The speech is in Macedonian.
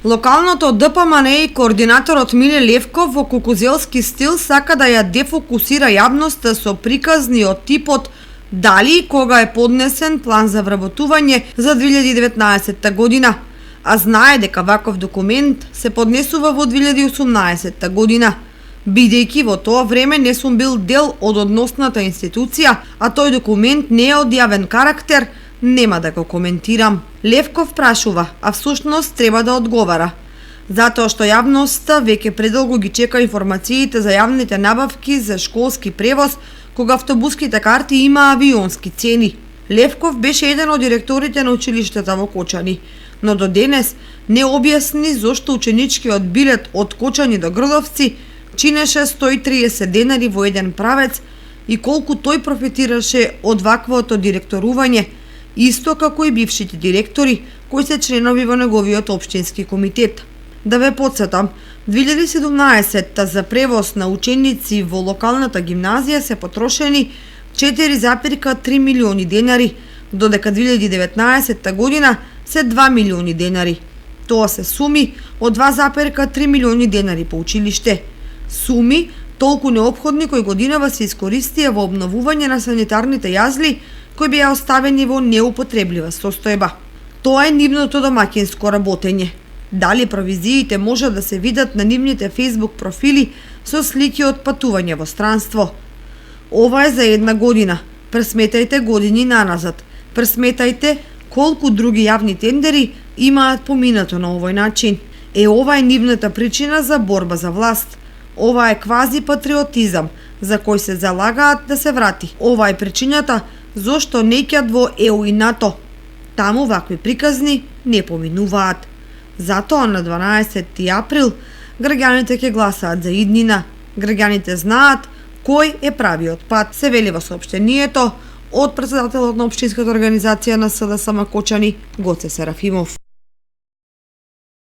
Локалното ДПМН и координаторот Миле Левков во кукузелски стил сака да ја дефокусира јавноста со приказни од типот дали и кога е поднесен план за вработување за 2019 година, а знае дека ваков документ се поднесува во 2018 година. Бидејќи во тоа време не сум бил дел од односната институција, а тој документ не е од јавен карактер, нема да го коментирам. Левков прашува, а всушност треба да одговара. Затоа што јавноста веќе предолго ги чека информациите за јавните набавки за школски превоз, кога автобуските карти има авионски цени. Левков беше еден од директорите на училиштата во Кочани, но до денес не објасни зошто ученичкиот билет од Кочани до Грдовци чинеше 130 денари во еден правец и колку тој профитираше од ваквото директорување, исто како и бившите директори кои се членови во неговиот општински комитет. Да ве потсетам, 2017 за превоз на ученици во локалната гимназија се потрошени 4,3 милиони денари, додека 2019 година се 2 милиони денари. Тоа се суми од 2,3 милиони денари по училиште. Суми толку неопходни кои годинава се искористија во обновување на санитарните јазли кои беа оставени во неупотреблива состојба. Тоа е нивното домаќинско работење. Дали провизиите може да се видат на нивните Facebook профили со слики од патување во странство. Ова е за една година. Пресметајте години наназад. Пресметајте колку други јавни тендери имаат поминато на овој начин. Ова е нивната причина за борба за власт. Ова е квази патриотизам, за кој се залагаат да се врати. Ова е причината зошто не ќат во ЕУ и НАТО. Таму вакви приказни не поминуваат. Затоа на 12 април граѓаните ќе гласаат за иднина. Граѓаните знаат кој е правиот пат, се вели во соопштението од претседателот на општинската организација на СДСМ Кочани Гоце Серафимов.